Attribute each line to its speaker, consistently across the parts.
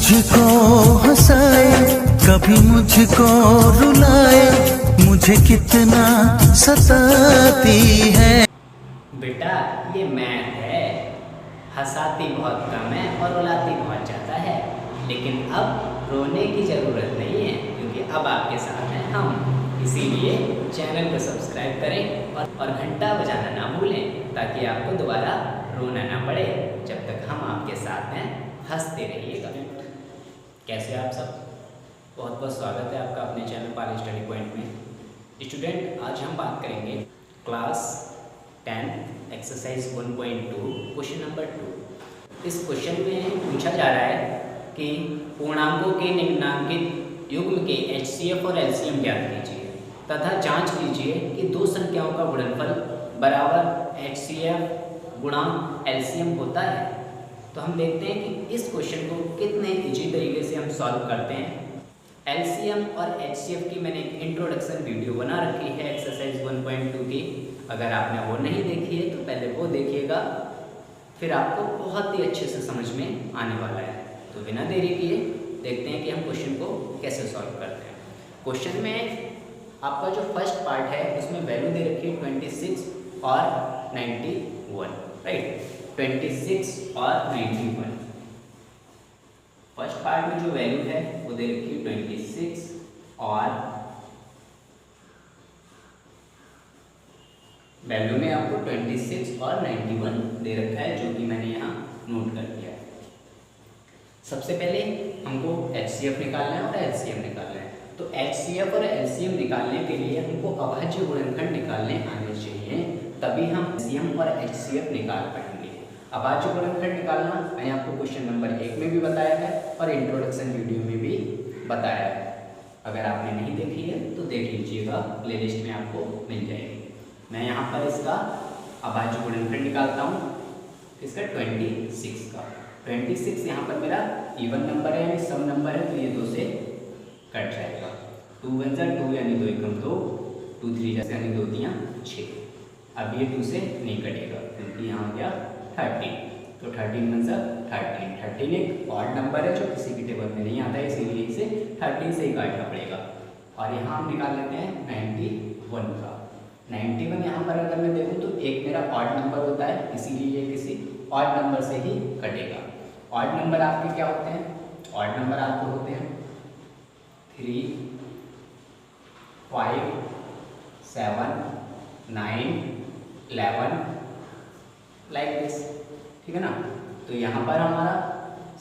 Speaker 1: मुझको हंसाए, कभी मुझको रुलाए, मुझे कितना सताती है।
Speaker 2: बेटा ये मैथ है, हंसाती बहुत कम है और रुलाती बहुत ज़्यादा है। लेकिन अब रोने की ज़रूरत नहीं है, क्योंकि अब आपके साथ हैं हम। इसीलिए चैनल को सब्सक्राइब करें और घंटा बजाना ना भूलें, ताकि आपको दोबारा रोना ना पड़े। जब तक हम आपके साथ हैं, हंसते रहिएगा। कैसे आप सब? बहुत बहुत स्वागत है आपका अपने चैनल पाल स्टडी पॉइंट में। स्टूडेंट, आज हम बात करेंगे क्लास 10 एक्सरसाइज 1.2 क्वेश्चन नंबर 2। इस क्वेश्चन में पूछा जा रहा है कि पूर्णांकों के निम्नांकित युग्म के HCF और LCM ज्ञात कीजिए तथा जांच कीजिए कि दो संख्याओं का गुणनफल बराबर HCF गुणा LCM होता है। तो हम देखते हैं कि इस क्वेश्चन को कितने इजी तरीके से हम सॉल्व करते हैं। LCM और HCF की मैंने एक इंट्रोडक्शन वीडियो बना रखी है एक्सरसाइज 1.2 की। अगर आपने वो नहीं देखी है तो पहले वो देखिएगा, फिर आपको बहुत ही अच्छे से समझ में आने वाला है। तो बिना देरी किए देखते हैं कि हम क्वेश्चन को कैसे सॉल्व करते हैं। क्वेश्चन में आपका जो फर्स्ट पार्ट है उसमें वैल्यू दे रखी है 26 और 91, राइट। 26 और 91 फर्स्ट पार्ट में जो वैल्यू है वो दे रखी है 26 और वैल्यू में आपको 26 और 91 दे रखा है, जो कि मैंने यहाँ नोट कर दिया है। सबसे पहले हमको HCF निकालना है और LCM निकालना है। तो HCF और LCM निकालने के लिए हमको अभाज्य गुणनखंड निकालने आने चाहिए, तभी हम LCM और HCF निकाल पाएंगे। अभाज्य गुणनखंड निकालना मैंने आपको क्वेश्चन नंबर 1 में भी बताया है और इंट्रोडक्शन वीडियो में भी बताया है। अगर आपने नहीं देखी है तो देख लीजिएगा, प्लेलिस्ट में आपको मिल जाएगी। मैं यहाँ पर इसका अभाज्य गुणनखंड निकालता हूँ, इसका 26 का। 26 यहाँ पर मेरा इवन नंबर है यानी सम नंबर है, तो ये 2 से कट जाएगा। 2 1 जा 2 यानी 2 एकम 2, 2 3 जा यानी 2 3 6। अब ये 2 से नहीं कटेगा क्योंकि यहाँ आ गया 13, तो 13 1 जा 13। 13 एक ऑड नंबर है जो किसी की टेबल में नहीं आता है, इसीलिए इसे 13 से ही काटना पड़ेगा। और यहाँ हम निकाल लेते हैं 91 का। 91 यहाँ पर अगर मैं देखूँ तो एक मेरा ऑड नंबर होता है, इसीलिए ये किसी ऑड नंबर से ही कटेगा। ऑड नंबर आपके क्या होते हैं? ऑड नंबर आपके होते हैं 3 5 7 9 11 लाइक दिस, ठीक है ना। तो यहाँ पर हमारा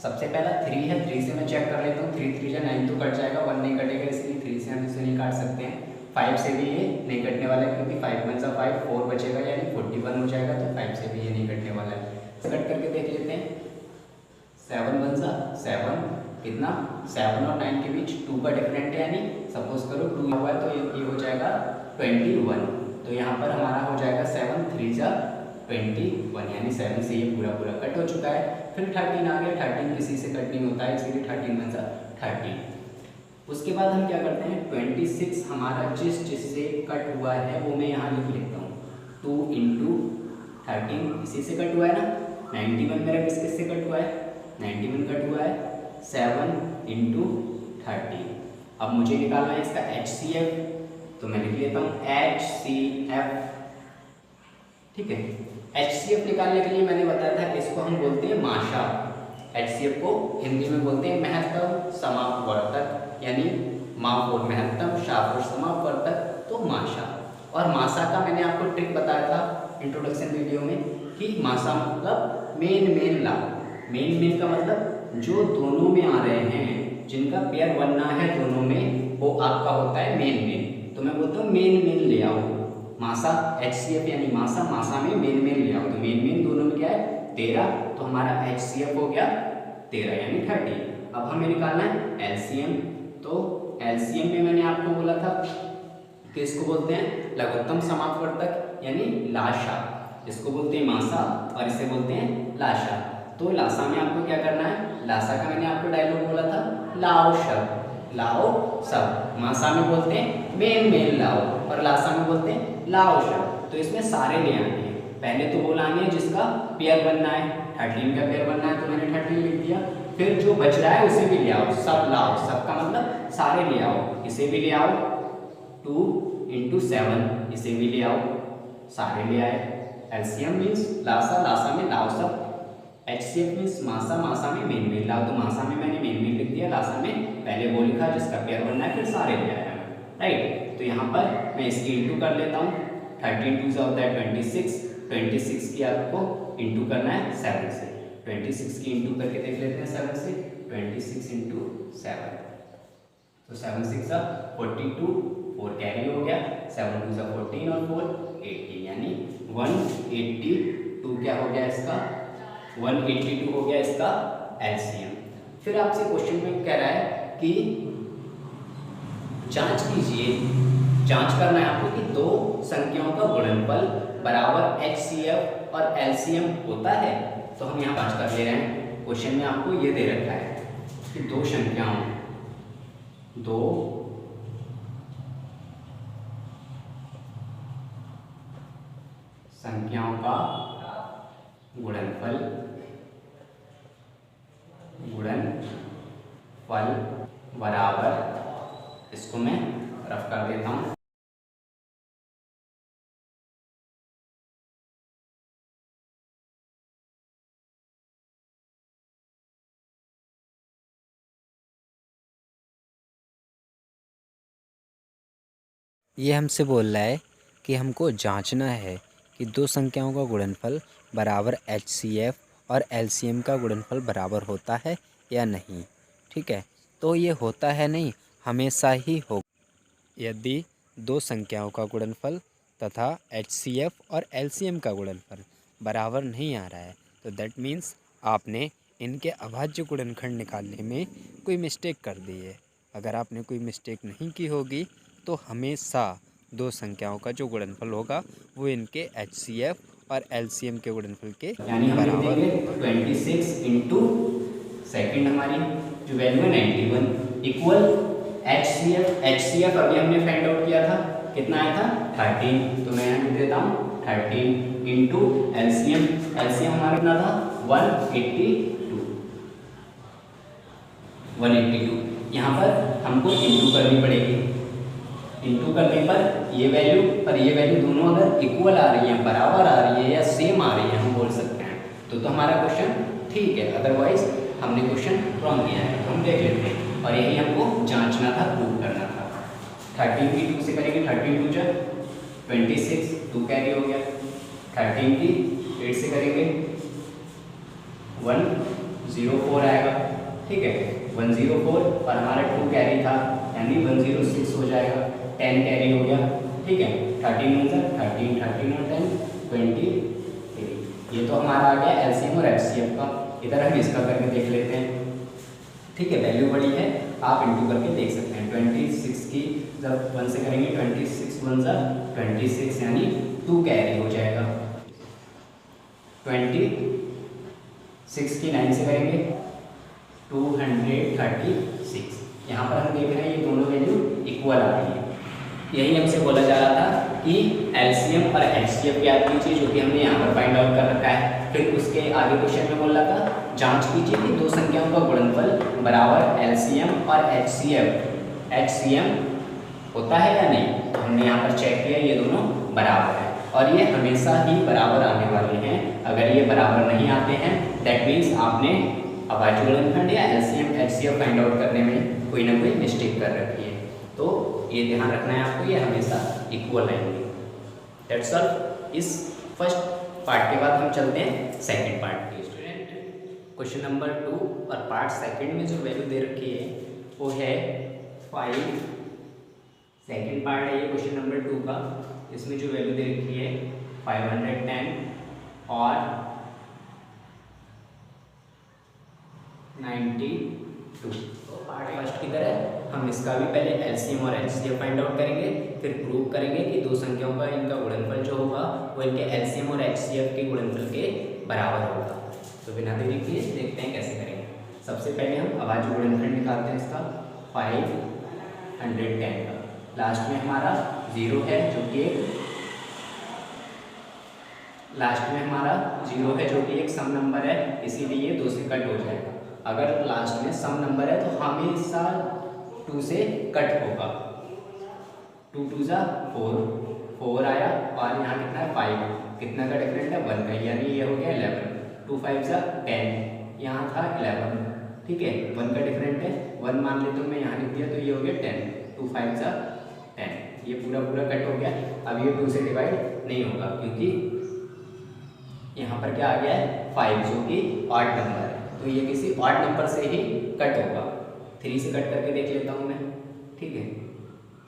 Speaker 2: सबसे पहला 3 है, 3 से मैं चेक कर लेता हूँ। 3 3 जा 9 तो कट जाएगा, 1 नहीं कटेगा, इसलिए 3 से हम इसे नहीं काट सकते हैं। 5 से भी ये नहीं कटने वाला है क्योंकि 5 1 जा 5, 4 बचेगा यानी 41 हो जाएगा, तो 5 से भी ये नहीं कटने वाला है। कट करके देख लेते हैं। 7 1 जा 7, कितना? 7 और 9 के बीच 2 का डिफरेंट है, यानी सपोज करो 2 हुआ है तो ये हो जाएगा 21। तो यहाँ पर हमारा हो जाएगा 7 3 जा 21, यानी 7 से ये पूरा पूरा कट हो चुका है। फिर 13 आ गया, 13 किसी से कट नहीं होता है, इसलिए 13 1 जा 13। उसके बाद हम क्या करते हैं, 26 हमारा जिससे कट हुआ है वो मैं यहाँ लिख लेता हूँ। 2 × 13 इसी से कट हुआ है ना। 91 मेरा किस से कट हुआ है? 91 कट हुआ है 7 × 13। अब मुझे निकालना है इसका HCF, तो मैं लिख लेता हूँ HCF, ठीक है। HCF निकालने के लिए मैंने बताया था इसको हम बोलते हैं माशा। HCF को हिंदी में बोलते हैं महत्तम समापवर्तक, यानी माप और महत्तम, शाप और समापवर्तक, तो माशा। और माशा का मैंने आपको ट्रिक बताया था इंट्रोडक्शन वीडियो में कि माशा मतलब मेन लाभ। मेन का मतलब जो दोनों में आ रहे हैं, जिनका पेयर बनना है दोनों में, वो आपका होता है मेन। तो मैं बोलता हूँ मेन ले आओ। माशा HCF यानी माशा में मेन ले आओ, तो मेन दोनों में क्या है 13, तो हमारा HCF हो गया 13 यानी 30। अब हमें निकालना है LCM। तो LCM में मैंने आपको बोला था कि इसको बोलते हैं लघुत्तम समापवर्तक यानी लाशा। इसको बोलते हैं माशा और इसे बोलते हैं लाशा। तो लाशा में आपको क्या करना है, लाशा का मैंने आपको डायलॉग बोला था लाओ शब्द। माशा में बोलते हैं मेन लाओ और लाशा में बोलते हैं लाओ शब्द। तो इसमें सारे ले आने हैं। पहले तो वो लाने हैं जिसका पेयर बनना है, 13 का पेयर बनना है, तो मैंने 13 लिख दिया। फिर जो बच रहा है उसे भी ले आओ, सब लाओ, सब का मतलब सारे ले आओ, इसे भी ले आओ 2 × 7, इसे भी ले आओ, सारे ले आए। एलसीएम मीन्स लासा, लासा में लाओ सब, एचसीएफ मीन्स मासा, मासा में मेन मेन लाओ, तो मासा में मैंने मेन मेन लिख दिया, लासा में पहले वो लिखा जिसका पेयर बनना है, फिर सारे ले आया मैं, राइट। तो यहाँ पर मैं इसकी इंटू कर लेता हूँ, 13 2 होता है 26, 26 की आपको इंटू करना है 7 से, 26 की इंटू करके देख लेते हैं 7 से, 26 × 7, तो 7 6 42, 4 कैरी हो गया, 7 2 14 और 4 18, यानी 182 क्या हो गया इसका, 182 हो गया इसका एलसीएम। फिर आपसे क्वेश्चन में कह रहा है कि जांच कीजिए, जांच करना है आपको कि दो संख्याओं का गुणनफल बराबर एचसीएफ और एलसीएम होता है। तो हम यहाँ जांच कर ले रहे हैं, क्वेश्चन में आपको ये दे रखा है कि दो संख्याओं का गुणनफल बराबर, इसको मैं रफ कर देता हूँ,
Speaker 3: ये हमसे बोल रहा है कि हमको जांचना है कि दो संख्याओं का गुणनफल बराबर एचसीएफ और एलसीएम का गुणनफल बराबर होता है या नहीं। ठीक है, तो ये होता है नहीं, हमेशा ही हो। यदि दो संख्याओं का गुणनफल तथा एचसीएफ और एलसीएम का गुणनफल बराबर नहीं आ रहा है, तो दैट मीन्स आपने इनके अभाज्य गुणनखंड निकालने में कोई मिस्टेक कर दी है। अगर आपने कोई मिस्टेक नहीं की होगी तो हमेशा दो संख्याओं का जो गुणनफल होगा वो इनके एचसीएफ और एलसीएम के गुणनफल के
Speaker 2: यानी हम
Speaker 3: बराबर
Speaker 2: लिख देंगे 26 × सेकंड, हमारी जो वैल्यू है 91 इक्वल एचसीएफ अभी हमने फाइंड आउट किया था, कितना आया था 13, तो मैं यहाँ लिख देता हूँ 13 × एलसीएम हमारा कितना था 182। यहाँ पर हमको इंटू करनी पड़ेगी, इंटू करने पर ये वैल्यू दोनों अगर इक्वल आ रही है, बराबर आ रही है या सेम आ रही है, हम बोल सकते हैं तो हमारा क्वेश्चन ठीक है, अदरवाइज हमने क्वेश्चन रॉन्ग किया है, तो हम देख लेते हैं। और यही हमको जांचना था, प्रूव करना था। 13 की 2 से करेंगे, 13 2 26, 2 कैरी हो गया, 13 की 8 से करेंगे 104 आएगा, ठीक है 104, और हमारा 2 कैरी था यानी 106 हो जाएगा, 10 कैरी हो गया, ठीक है 13 और 10 23। ये तो हमारा आ गया एलसीएम और एचसीएफ का। इधर हम इसका करके देख लेते हैं, ठीक है वैल्यू बड़ी है, आप इंटू करके देख सकते हैं। 26 की जब 1 से करेंगे 26 1 26 यानी 2 कैरी हो जाएगा, 26 की 9 से करेंगे 236। यहाँ पर हम देख रहे हैं ये दोनों वैल्यू इक्वल आ रही है। यही हमसे बोला जा रहा था कि एलसीएम और एचसीएफ याद कीजिए, जो कि हमने यहाँ पर फाइंड आउट कर रखा है। फिर उसके आगे क्वेश्चन में बोल रहा था जांच कीजिए कि दो संख्याओं का गुणनफल बराबर एलसीएम और एचसीएम होता है या नहीं। तो हमने यहाँ पर चेक किया, ये दोनों बराबर है और ये हमेशा ही बराबर आने वाले हैं। अगर ये बराबर नहीं आते हैं दैट मीन्स आपने अभाज्य गुणनखंड या एलसीएम एचसीएफ फाइंड आउट करने में कोई ना कोई मिस्टेक कर रखी है। तो ये ध्यान रखना है आपको, ये हमेशा इक्वल आएंगे। That's all. इस फर्स्ट पार्ट के बाद हम चलते हैं सेकंड पार्ट के। स्टूडेंट क्वेश्चन नंबर 2 और पार्ट सेकंड में जो वैल्यू दे रखी है वो है 5। सेकंड पार्ट है ये क्वेश्चन नंबर 2 का। इसमें जो वैल्यू दे रखी है 510 और 92। तो पार्ट फर्स्ट की तरह हम इसका भी पहले एलसीएम और एचसीएफ फाइंड आउट करेंगे, फिर प्रूव करेंगे कि दो संख्याओं का इनका गुणनफल जो होगा वो इनके एलसीएम और एचसीएफ के गुणनफल के बराबर होगा। तो बिना देरी किए देखते हैं कैसे करेंगे। सबसे पहले हम अभाज्य गुणनखंड निकालते हैं इसका 510 का। लास्ट में हमारा 0 है जो कि एक सम नंबर है, इसीलिए 2 से कट हो जाएगा। अगर लास्ट में सम नंबर है तो हमेशा 2 से कट होगा। 2 2 जा 4, 4 आया और यहाँ कितना है 5, कितना का डिफरेंट है 1 का, यानी ये हो गया 11। 2 5 जा 10, यहाँ था 11, ठीक है 1 का डिफरेंट है 1 मान लेते हो, मैं यहाँ लिख दिया तो ये हो गया 10। 2 5 जा 10, ये पूरा पूरा कट हो गया। अब ये 2 से डिवाइड नहीं होगा क्योंकि यहाँ पर क्या आ गया है 5 जो कि ऑड नंबर है, तो ये किसी ऑड नंबर से ही कट होगा। 3 से कट करके देख लेता हूँ मैं, ठीक है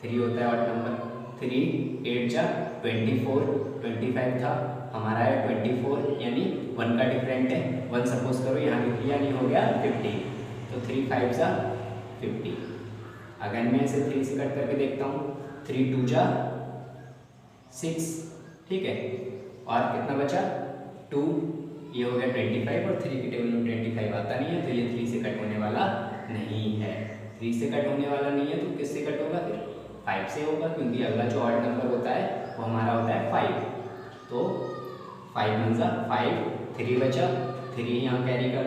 Speaker 2: 3 होता है ऑड नंबर। 3 8 जा 24, 25 था हमारा है 24, यानी 1 का डिफरेंट है 1 सपोज करो यहाँ लिख लिया, नहीं हो गया 50, तो 3 5 जा 50। अगर मैं इसे 3 से कट करके देखता हूँ 3 2 जा 6, ठीक है और कितना बचा 2, ये हो गया 25 और 3 की टेबल में 25 आता नहीं है, तो ये 3 से कट होने वाला नहीं है। 3 से कट होने वाला नहीं है तो किससे कट होगा फिर 5 से होगा, क्योंकि अगला जो ऑड नंबर होता है वो हमारा होता है 5। तो 5 वन जा 5, 3 बचा, 3 यहाँ कैरी कर,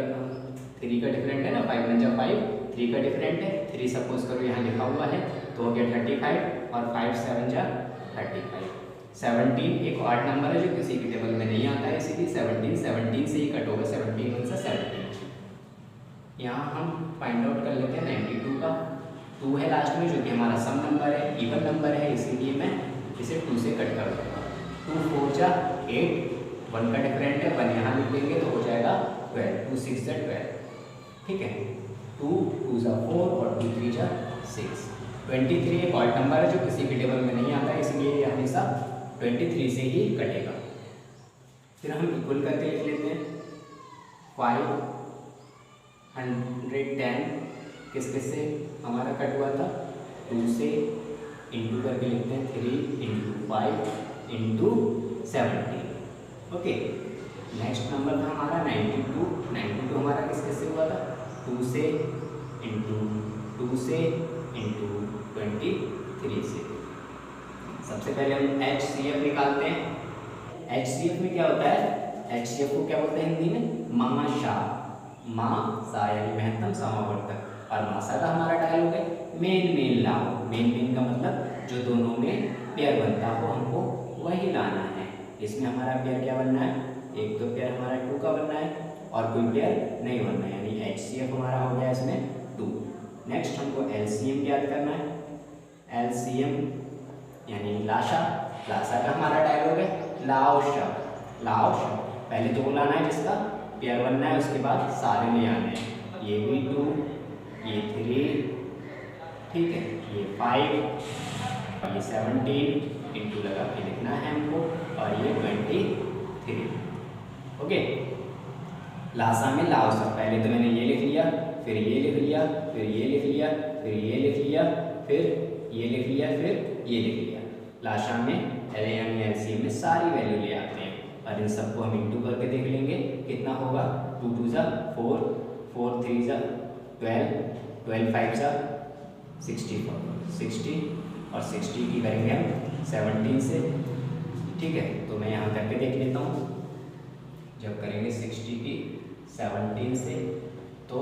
Speaker 2: 3 का डिफरेंट है ना, 5 वन जा 5, 3 का डिफरेंट है 3 सपोज करो यहाँ लिखा हुआ है, तो हो गया 35 और 5 7 जा 35। 17 एक ऑड नंबर है जो किसी की टेबल में नहीं आता है, इसीलिए 17 से ही कट होगा, 17 वन जा 17। यहाँ हम फाइंड आउट कर लेते हैं 92 का, 2 है लास्ट में जो कि हमारा सम नंबर है, इवन नंबर है, इसीलिए मैं इसे 2 से कट कर दूँगा। 2 4 जा 8, 1 का डिफरेंट है 1 यहाँ लिख देंगे तो हो जाएगा 12, 2 6 जा 12, ठीक है 2 2 जा 4 और 2 3 जा 6। 23 एक ऑड नंबर है जो किसी की टेबल में नहीं आता है, इसलिए ये हमेशा 23 से ही कटेगा। फिर हम इक्वल करके लिख लेते हैं 510 किस किस से हमारा कट हुआ था 2 से, इंटू करके लिखते हैं 3 into 5 into 17। Okay next number था हमारा 92, 92 हमारा किस किस से हुआ था 2 से इंटू 2 से इंटू 23 से। सबसे पहले हम HCF निकालते हैं। HCF में क्या होता है, HCF को क्या बोलते हैं हिंदी में माशा, माँ सा यानी महत्तम समावर्तक, और माशा का हमारा डायलॉग है मेन मेन लाओ। मेन मेन का मतलब जो दोनों में पेयर बनता हो हमको वही लाना है। इसमें हमारा पेयर क्या बनना है, एक तो पेयर हमारा 2 का बनना है और कोई पेयर नहीं बनना है, यानी HCF हमारा हो गया इसमें 2। नेक्स्ट हमको LCM याद करना है, LCM यानी लाशा, लाशा का हमारा डायलॉग है लाओशा, लाओशा पहले 2 लाना है जिसका पेयर बनना है, उसके बाद सारे ले आने हैं, ये भी 2, ये 3, ठीक है ये 5, ये 17 इंटू लगा के लिखना है हमको, और ये 23। ओके लाशा में लाओशा, पहले तो मैंने ये लिख लिया, फिर ये लिख लिया, फिर ये लिख लिया, फिर ये लिख लिया, फिर ये लिख लिया, फिर ये लिख लिया। लाशा में यानी LCM में सारी वैल्यू ले आते हैं और इन सबको हम इंटू करके देख लेंगे कितना होगा। 2 2 जा 4, 4 3 जा 12, 12 5 जा 64, 60 और 60 की करेंगे हम 17 से, ठीक है तो मैं यहाँ करके देख लेता हूँ। जब करेंगे 60 की 17 से तो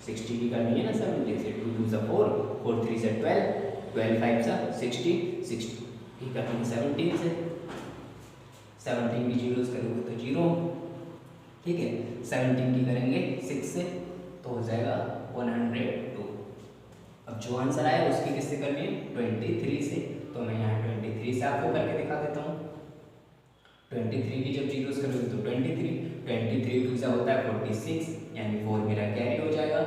Speaker 2: 60 की करनी है ना 17 से, 2 2 जा 4, 4 3 से 12, 12 5 जा 60, 60 की करनी है 17 से, 17 की जीरोस करेंगे तो 0, ठीक है 17 की करेंगे 6 से तो हो जाएगा 102। अब जो आंसर आया उसकी किससे करनी है 23 से, तो मैं यहाँ 23 से आपको करके दिखा देता हूँ। 23 की जब जीरोस करोगे तो 23 2 से होता है 46, यानी 4 मेरा कैरी हो जाएगा।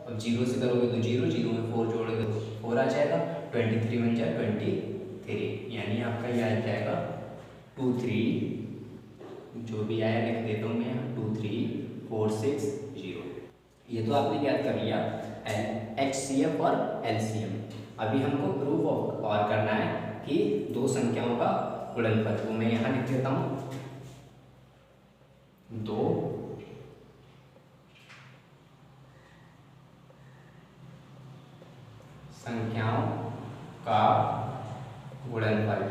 Speaker 2: अब 0 से करोगे तो 0, 0 में 4 जोड़ोगे तो 4 आ जाएगा, 23 बन जाए 23, यानी आपका ये आ जाएगा 2 3, जो भी आया लिख देता हूँ मैं यहाँ 2 3 4 6 0। ये तो आपने याद कर लिया HCF और LCM। अभी हमको प्रूफ और करना है कि 2 संख्याओं का गुणनफल, तो मैं यहाँ लिख देता हूँ 2 संख्याओं का गुणनफल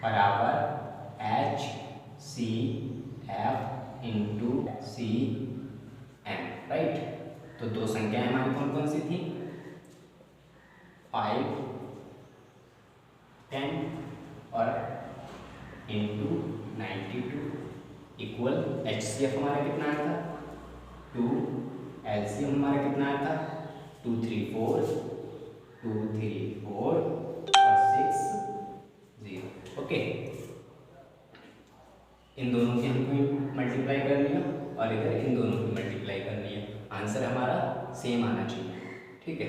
Speaker 2: बराबर HCF F into C M, right. तो दो संख्याएं हमारी कौन कौन सी थी, 5, 10 और इंटू 92 इक्वल HCF हमारा कितना आया था 2, LCM हमारा कितना आया था 2 3 4 और 6 0। ओके, इन दोनों की हमको मल्टीप्लाई करनी है और इधर इन दोनों की मल्टीप्लाई करनी है। आंसर हमारा सेम आना चाहिए, ठीक है।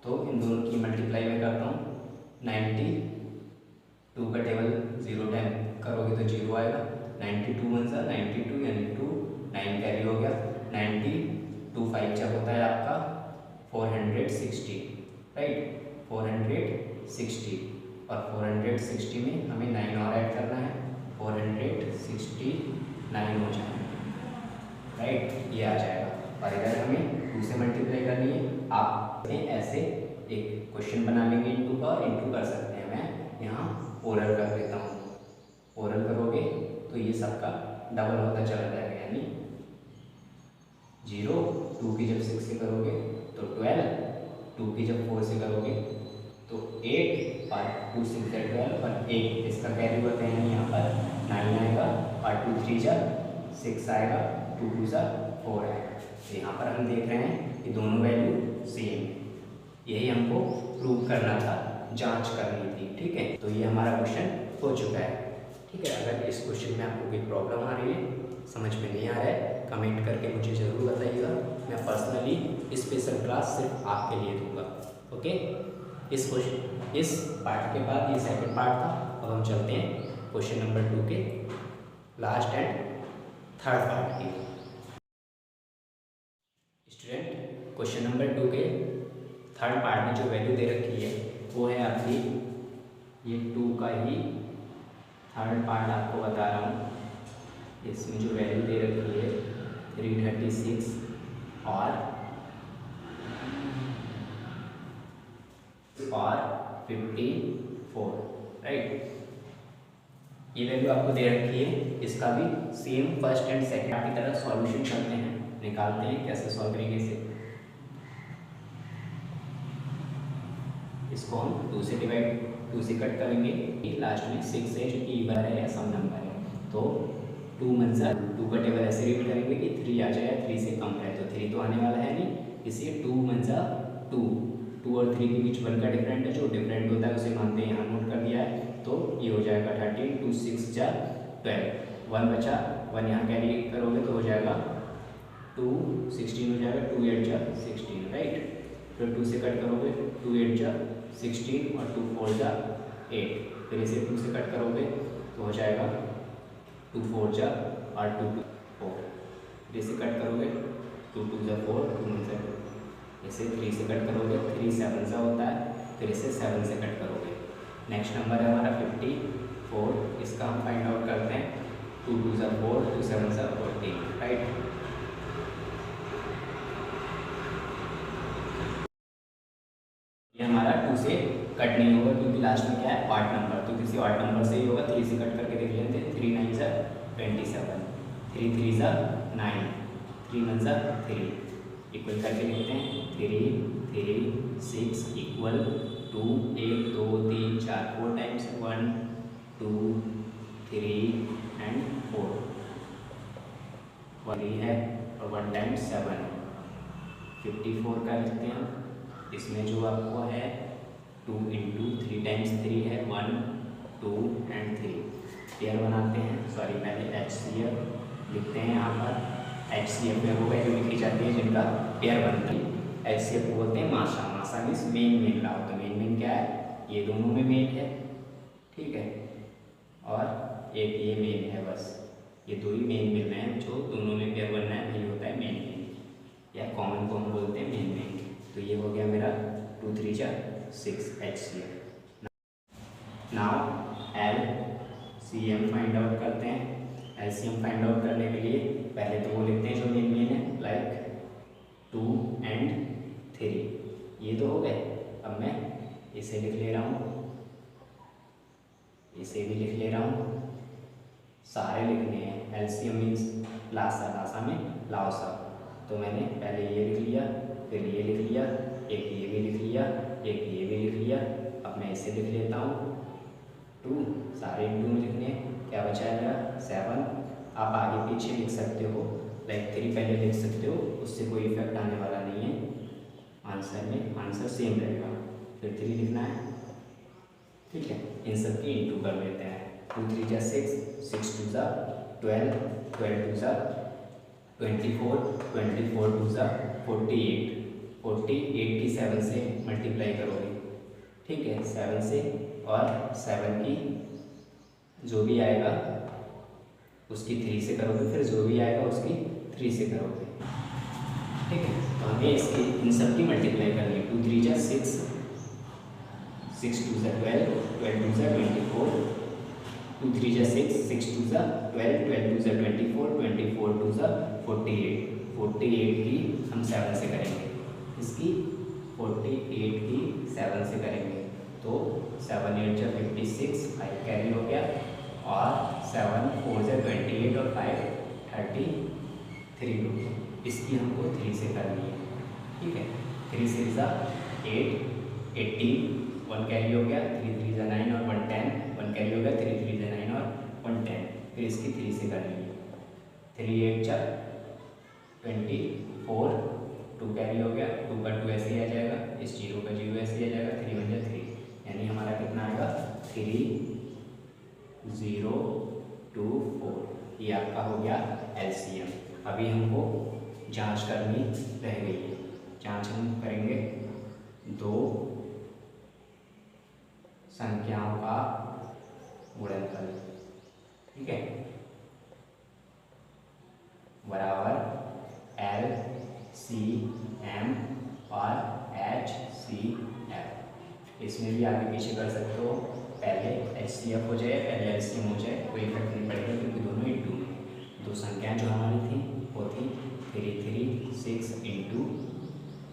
Speaker 2: तो इन दोनों की मल्टीप्लाई में करता हूँ, 92 का टेबल 0 टाइम करोगे तो 0 आएगा, 92 1 सा 92 यानी 2, 9 कैरी हो गया, 90 2 5 जब होता है आपका 460, राइट, 460 और 460 में हमें 9 और ऐड करना है, 469 हो जाएगा, राइट, ये आ जाएगा। और इधर हमें 2 से मल्टीप्लाई करनी है। आप ऐसे एक क्वेश्चन बना लेंगे इंटू का, और इंटू कर सकते हैं, मैं यहाँ ओरल कर देता हूँ। ओरल करोगे तो ये सबका डबल होता चला जाएगा, यानी 0, 2 की जब 6 से करोगे तो 12, 2 की जब 4 से करोगे तो 8 और 2 6 से 12 और 1 इसका कैरी होता है, यहाँ पर 9 आएगा और 2 3 जा 6 आएगा, 2 2 जा 4 आएगा। तो यहाँ पर हम देख रहे हैं कि दोनों वैल्यू सेम है, यही हमको प्रूव करना था, जांच करनी थी, ठीक है। तो ये हमारा क्वेश्चन हो चुका है, ठीक है। अगर इस क्वेश्चन में आपको कोई प्रॉब्लम आ रही है, समझ में नहीं आ रहा है, कमेंट करके मुझे ज़रूर बताइएगा। मैं पर्सनली स्पेशल क्लास सिर्फ आपके लिए दूंगा, ओके। इस पार्ट के बाद ये सेकंड पार्ट था। अब हम चलते हैं क्वेश्चन नंबर 2 के लास्ट एंड थर्ड पार्ट की। स्टूडेंट, क्वेश्चन नंबर 2 के थर्ड पार्ट में जो वैल्यू दे रखी है वो है आपकी, ये 2 का ही थर्ड पार्ट आपको बता रहा हूँ। इसमें जो वैल्यू दे रखी है 336 और 54, राइट। ये वैल्यू आपको दे रखी है, इसका भी same first and second part की तरह सॉल्यूशन करते हैं, निकालते हैं। कैसे सॉल्व करेंगे इसे, इसको हम 2 से डिवाइड, 2 से कट करेंगे, लास्ट में 6 है जो कि इवन है या सम नंबर है। तो 2 मंजा 2 का टेबल ऐसे रीड करेंगे कि 3 आ जाए, 3 से कम है तो 3 तो आने वाला है नहीं, इसलिए 2 मंजा 2 और 3 के बीच 1 का डिफरेंट है, जो डिफरेंट होता है उसे मानते हैं, यहाँ नोट कर दिया है। तो ये हो जाएगा 13, 2 6 जा 12, 1 बचा, 1 यहाँ कैरी करोगे तो हो जाएगा 2 16 हो जाएगा, 2 8 जा 16, राइट। फिर 2 से कट करोगे, 2 8 जा 16 और 2 4 जा 8, फिर इसे 2 से कट करोगे तो हो जाएगा 2 4 जा और 2 2 4, फिर इसे कट करोगे 2 2 जा 4, 2 1 जा 2, इसे 3 से कट करोगे, 3 7 सा होता है, फिर इसे 7 से कट करोगे। नेक्स्ट नंबर है हमारा 54, इसका हम फाइंड आउट करते हैं, 2 2 जा 4, 2 7 जा 14, राइट। ये हमारा 2 से कट नहीं होगा क्योंकि लास्ट में क्या है, ऑड नंबर, तो किसी ऑड नंबर से ही होगा। 3 से कट करके देख लेते हैं, 3 9 जा 27, 3 3 जा 9, 3 1 जा 3, इक्वल करके लिखते हैं 3 3 6 इक्वल 2 1 2 3 4 4 टाइम्स 1 2 3 एंड 4, 1 है और 1 टाइम्स 7, 54 का लिखते हैं। इसमें जो आपको है 2 इंटू 3 टाइम्स 3 है 1 2 एंड 3, पेयर बनाते हैं, सॉरी पहले HCF लिखते हैं। यहाँ पर HCF में वो वैल्यू लिखी जाती है जिनका पेयर बनता है। HCF को बोलते हैं मासा, मासा मीन्स मेन लाओ, तो मेन क्या है, ये दोनों में मेन है, ठीक है, और एक ये मेन है, बस ये दो ही मेन मिल रहे हैं, जो दोनों में पेयर बनना है वही होता है मेन, या कॉमन को हम बोलते हैं मेन। तो ये हो गया मेरा 2 3 जा 6 HCF। Now LCM find out करते हैं। LCM फाइंड आउट करने के लिए पहले तो वो लिखते हैं जो मेन है, लाइक 2 एंड 3, ये तो हो गए। अब मैं इसे लिख ले रहा हूँ, इसे भी लिख ले रहा हूँ, सारे लिखने हैं। LCM लासा, लासा में लाओसा। तो मैंने पहले ये लिख लिया, फिर ये लिख लिया, एक ये भी लिख लिया, एक ये भी लिख लिया। अब मैं इसे लिख लेता हूँ 2, सारे 2 लिखने, क्या बचा है मेरा 7। आप आगे पीछे लिख सकते हो, लाइक 3 पहले लिख सकते हो, उससे कोई इफेक्ट आने वाला नहीं है आंसर में, आंसर सेम रहेगा। फिर 3 लिखना है, ठीक है। इन सब की इंटू कर लेते हैं। 2 3 जा 6, 6 2 जा 12, 12 2 जा 24, 24 2 जा 48, 48 की 7 से मल्टीप्लाई करोगे, ठीक है, 7 से, और 7 की जो भी आएगा उसकी 3 से करोगे, फिर जो भी आएगा उसकी 3 से करोगे, ठीक है। तो हमें इसकी इन सब की मल्टीप्लाई करनी है। 2 3 जा 6, 6 2 जा 12, 12 2 जा 24, 2 3 जा 6, 6 2 जा 12, 12 2 जा 24, 24 2 जा 48, 48 की हम 7 से करेंगे, इसकी 48 की 7 से करेंगे। तो 7 8 जा 56, 5 कैरी हो गया, और 7 4 जा 28 और 5 33। इसकी हमको 3 से करनी है, ठीक है। 3 6 जा 8, 18, 1 कैरी हो गया, 3 3 जा 9 और 1 10, 1 कैरी हो गया, 3 3 जा 9 और 1 10। फिर इसकी 3 से करनी है। 3 8 जा 24, 2 कैरी हो गया, 2 का 2 ऐसे ही आ जाएगा, इस 0 का 0 ऐसे ही आ जाएगा, 3 1 जा 3, यानी हमारा कितना आएगा 3 0 2 4। ये आपका हो गया LCM। अभी हमको जांच करनी रह गई है। जांच हम करेंगे 2 संख्याओं का गुणनफल, ठीक है, बराबर LCM और HCF। इसमें भी आगे पीछे कर सकते हो, पहले HCF हो जाए, पहले LCM हो जाए, कोई इफेक्ट नहीं पड़ेगा, क्योंकि दोनों इंटू में। 2 संख्याएं जो हमारी थी वो थी 3 3 6 इंटू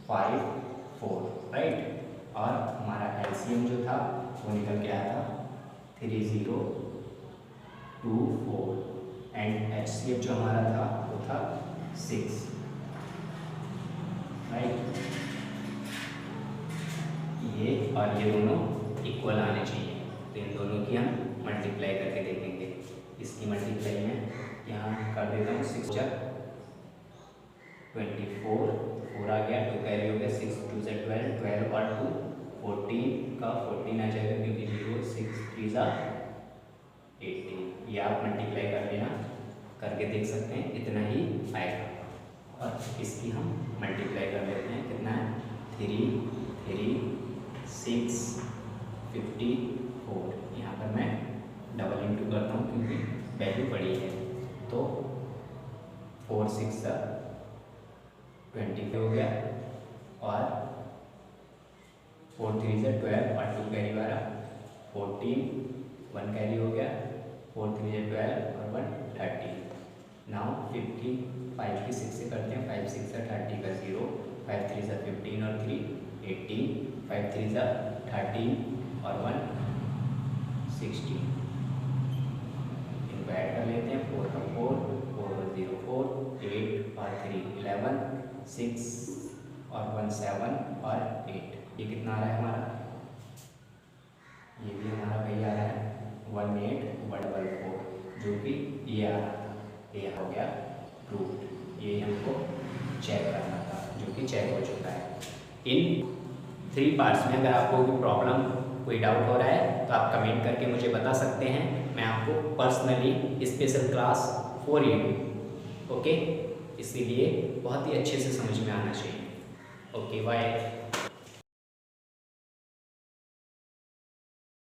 Speaker 2: 5 4, राइट। और हमारा LCM जो था वो निकल के आया था 3 0 2 4, एंड HCF जो हमारा था वो था 6, राइट। ये और ये दोनों इक्वल आने चाहिए, तो इन दोनों की हम मल्टीप्लाई करके देखेंगे। इसकी मल्टीप्लाई में यहाँ कर देता हूँ, 6 जा 24, 4 आ गया, 2 कैरी हो गया, 6 2 जा 12, 12 और 2 14 का 14 आ जाएगा, क्योंकि 0 6 3 जा 18। ये आप मल्टीप्लाई कर लेना, करके देख सकते हैं, इतना ही आएगा। और इसकी हम मल्टीप्लाई कर लेते हैं, कितना है 3 3 6 54। यहाँ पर मैं डबल इंटू करता हूँ क्योंकि वैल्यू बड़ी है। तो 4 6 20 हो गया, और 4 3 से 12 और 2 कैरी वाला 14, 1 कैरी हो गया, 4 3 से 12 और 1 30। नाउ 50, 5 की 6 से करते हैं, 5 6 से 30 का 0, 5 3 से 15 और 3 18, 5 3 से 13 और 1 16। इनको ऐड कर लेते हैं, 4 का 4, 4 और 0 4, 8 और 3 11, 6 और 1 7 और 8। ये कितना आ रहा है हमारा, ये भी हमारा वही आ रहा है 18144, जो कि ये आ रहा था। ये हो गया प्रूव्ड। ये हमको चेक करना था, जो कि चेक हो चुका है। इन 3 पार्ट्स में अगर आपको कोई प्रॉब्लम, कोई डाउट हो रहा है तो आप कमेंट करके मुझे बता सकते हैं। मैं आपको personally special class 4 YouTube, okay, इसीलिए बहुत ही अच्छे से समझ में आना चाहिए। Okay, bye.